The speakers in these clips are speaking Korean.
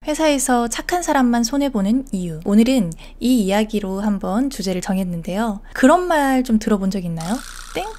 회사에서 착한 사람만 손해보는 이유. 오늘은 이 이야기로 한번 주제를 정했는데요. 그런 말 좀 들어본 적 있나요?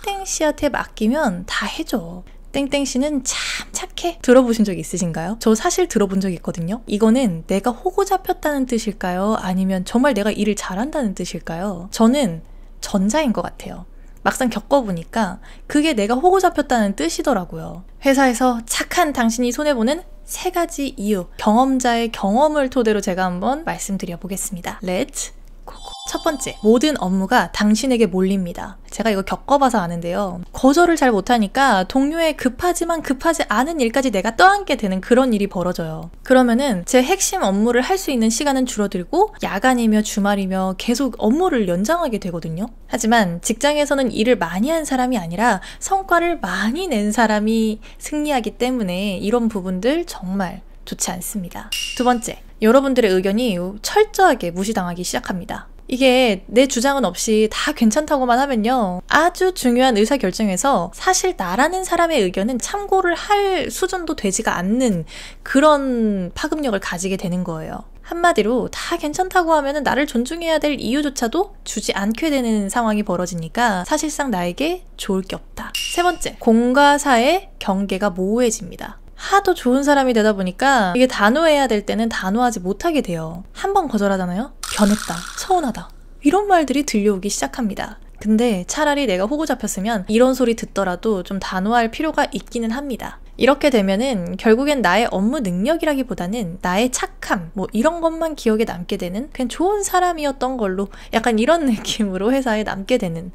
땡땡씨한테 맡기면 다 해줘. 땡땡씨는 참 착해. 들어보신 적 있으신가요? 저 사실 들어본 적 있거든요. 이거는 내가 호구 잡혔다는 뜻일까요? 아니면 정말 내가 일을 잘한다는 뜻일까요? 저는 전자인 것 같아요. 막상 겪어보니까 그게 내가 호구 잡혔다는 뜻이더라고요. 회사에서 착한 당신이 손해보는 3가지 이유, 경험자의 경험을 토대로 제가 한번 말씀드려 보겠습니다. 렛츠 고고. 첫 번째, 모든 업무가 당신에게 몰립니다. 제가 이거 겪어봐서 아는데요. 거절을 잘 못하니까 동료의 급하지만 급하지 않은 일까지 내가 떠안게 되는 그런 일이 벌어져요. 그러면은 제 핵심 업무를 할 수 있는 시간은 줄어들고 야간이며 주말이며 계속 업무를 연장하게 되거든요. 하지만 직장에서는 일을 많이 한 사람이 아니라 성과를 많이 낸 사람이 승리하기 때문에 이런 부분들 정말 좋지 않습니다. 두 번째, 여러분들의 의견이 철저하게 무시당하기 시작합니다. 이게 내 주장은 없이 다 괜찮다고만 하면요, 아주 중요한 의사결정에서 사실 나라는 사람의 의견은 참고를 할 수준도 되지가 않는 그런 파급력을 가지게 되는 거예요. 한마디로 다 괜찮다고 하면은 나를 존중해야 될 이유조차도 주지 않게 되는 상황이 벌어지니까 사실상 나에게 좋을 게 없다. 세 번째, 공과 사의 경계가 모호해집니다. 하도 좋은 사람이 되다 보니까 이게 단호해야 될 때는 단호하지 못하게 돼요. 한 번 거절하잖아요? 변했다, 서운하다, 이런 말들이 들려오기 시작합니다. 근데 차라리 내가 호구 잡혔으면 이런 소리 듣더라도 좀 단호할 필요가 있기는 합니다. 이렇게 되면은 결국엔 나의 업무 능력이라기보다는 나의 착함, 이런 것만 기억에 남게 되는 그냥 좋은 사람이었던 걸로 약간 이런 느낌으로 회사에 남게 되는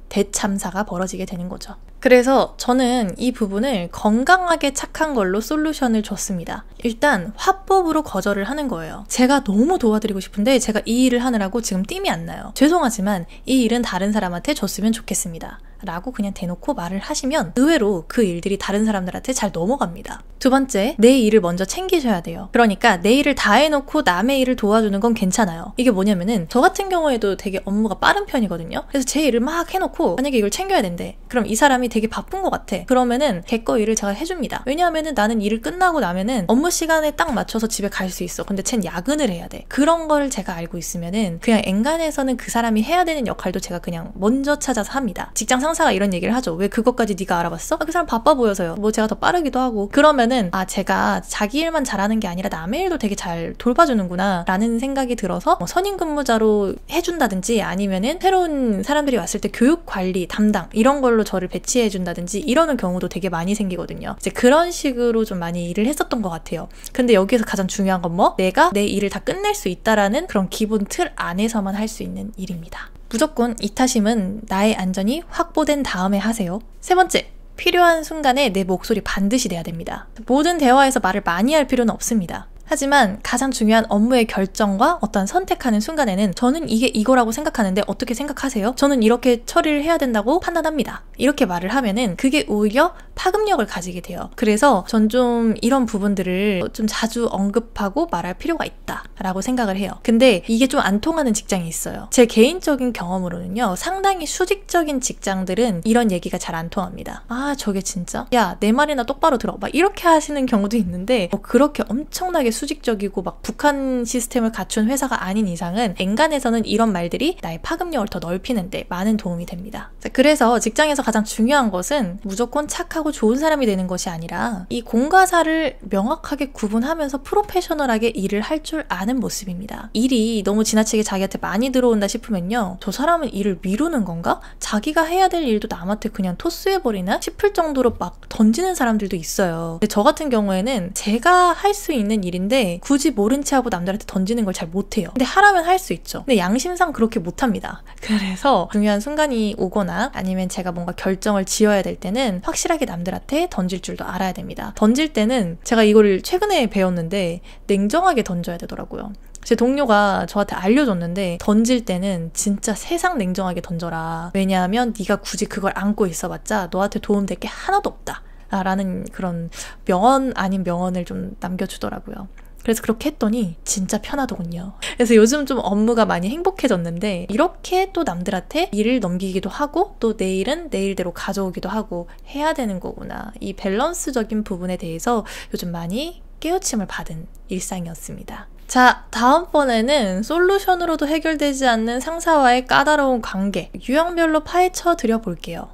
대참사가 벌어지게 되는 거죠. 그래서 저는 이 부분을 건강하게 착한 걸로 솔루션을 줬습니다. 일단 화법으로 거절을 하는 거예요. 제가 너무 도와드리고 싶은데 제가 이 일을 하느라고 지금 띠이 안 나요. 죄송하지만 이 일은 다른 사람한테 줬으면 좋겠습니다. 라고 그냥 대놓고 말을 하시면 의외로 그 일들이 다른 사람들한테 잘 넘어갑니다. 두 번째, 내 일을 먼저 챙기셔야 돼요. 그러니까 내 일을 다 해놓고 남의 일을 도와주는 건 괜찮아요. 이게 뭐냐면은 저 같은 경우에도 되게 업무가 빠른 편이거든요. 그래서 제 일을 막 해놓고 만약에 이걸 챙겨야 된대. 그럼 이 사람이 되게 바쁜 것 같아. 그러면은 걔거 일을 제가 해줍니다. 왜냐하면은 나는 일을 끝나고 나면은 업무 시간에 딱 맞춰서 집에 갈 수 있어. 근데 쟨 야근을 해야 돼. 그런 걸 제가 알고 있으면은 그냥 엔간해서는 그 사람이 해야 되는 역할도 제가 그냥 먼저 찾아서 합니다. 직장 상사가 이런 얘기를 하죠. 왜 그것까지 네가 알아봤어? 그 사람 바빠 보여서요. 제가 더 빠르기도 하고. 그러면은 제가 자기 일만 잘하는 게 아니라 남의 일도 되게 잘 돌봐주는구나 라는 생각이 들어서 선임 근무자로 해준다든지 아니면은 새로운 사람들이 왔을 때 교육 관리 담당 이런 걸로 저를 배치해준다든지 이러는 경우도 되게 많이 생기거든요. 이제 그런 식으로 좀 많이 일을 했었던 것 같아요. 근데 여기에서 가장 중요한 건 내가 내 일을 다 끝낼 수 있다라는 그런 기본 틀 안에서만 할 수 있는 일입니다. 무조건 이타심은 나의 안전이 확보된 다음에 하세요. 세 번째, 필요한 순간에 내 목소리 반드시 내야 됩니다. 모든 대화에서 말을 많이 할 필요는 없습니다. 하지만 가장 중요한 업무의 결정과 어떤 선택하는 순간에는 저는 이게 이거라고 생각하는데 어떻게 생각하세요? 저는 이렇게 처리를 해야 된다고 판단합니다. 이렇게 말을 하면은 그게 오히려 파급력을 가지게 돼요. 그래서 전 좀 이런 부분들을 좀 자주 언급하고 말할 필요가 있다라고 생각을 해요. 근데 이게 좀 안 통하는 직장이 있어요. 제 개인적인 경험으로는요, 상당히 수직적인 직장들은 이런 얘기가 잘 안 통합니다. 저게 진짜? 야, 내 말이나 똑바로 들어. 이렇게 하시는 경우도 있는데 그렇게 엄청나게 수직적이고 북한 시스템을 갖춘 회사가 아닌 이상은 엔간에서는 이런 말들이 나의 파급력을 더 넓히는데 많은 도움이 됩니다. 그래서 직장에서 가장 중요한 것은 무조건 착하고 좋은 사람이 되는 것이 아니라 이 공과 사를 명확하게 구분하면서 프로페셔널하게 일을 할 줄 아는 모습입니다. 일이 너무 지나치게 자기한테 많이 들어온다 싶으면요, 저 사람은 일을 미루는 건가? 자기가 해야 될 일도 남한테 그냥 토스해버리나 싶을 정도로 막 던지는 사람들도 있어요. 근데 저 같은 경우에는 제가 할 수 있는 일인데 굳이 모른 체 하고 남들한테 던지는 걸 잘 못해요. 근데 하라면 할 수 있죠. 근데 양심상 그렇게 못합니다. 그래서 중요한 순간이 오거나 아니면 제가 뭔가 결정을 지어야 될 때는 확실하게 남들한테 던질 줄도 알아야 됩니다. 던질 때는 제가 이거를 최근에 배웠는데 냉정하게 던져야 되더라고요. 제 동료가 저한테 알려줬는데 던질 때는 진짜 세상 냉정하게 던져라. 왜냐하면 네가 굳이 그걸 안고 있어봤자 너한테 도움될 게 하나도 없다. 라는 그런 명언 아닌 명언을 좀 남겨주더라고요. 그래서 그렇게 했더니 진짜 편하더군요. 그래서 요즘 좀 업무가 많이 행복해졌는데 이렇게 또 남들한테 일을 넘기기도 하고 또 내일은 내일대로 가져오기도 하고 해야 되는 거구나. 이 밸런스적인 부분에 대해서 요즘 많이 깨우침을 받은 일상이었습니다. 자, 다음번에는 솔루션으로도 해결되지 않는 상사와의 까다로운 관계, 유형별로 파헤쳐 드려볼게요.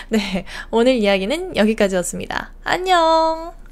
네, 오늘 이야기는 여기까지였습니다. 안녕!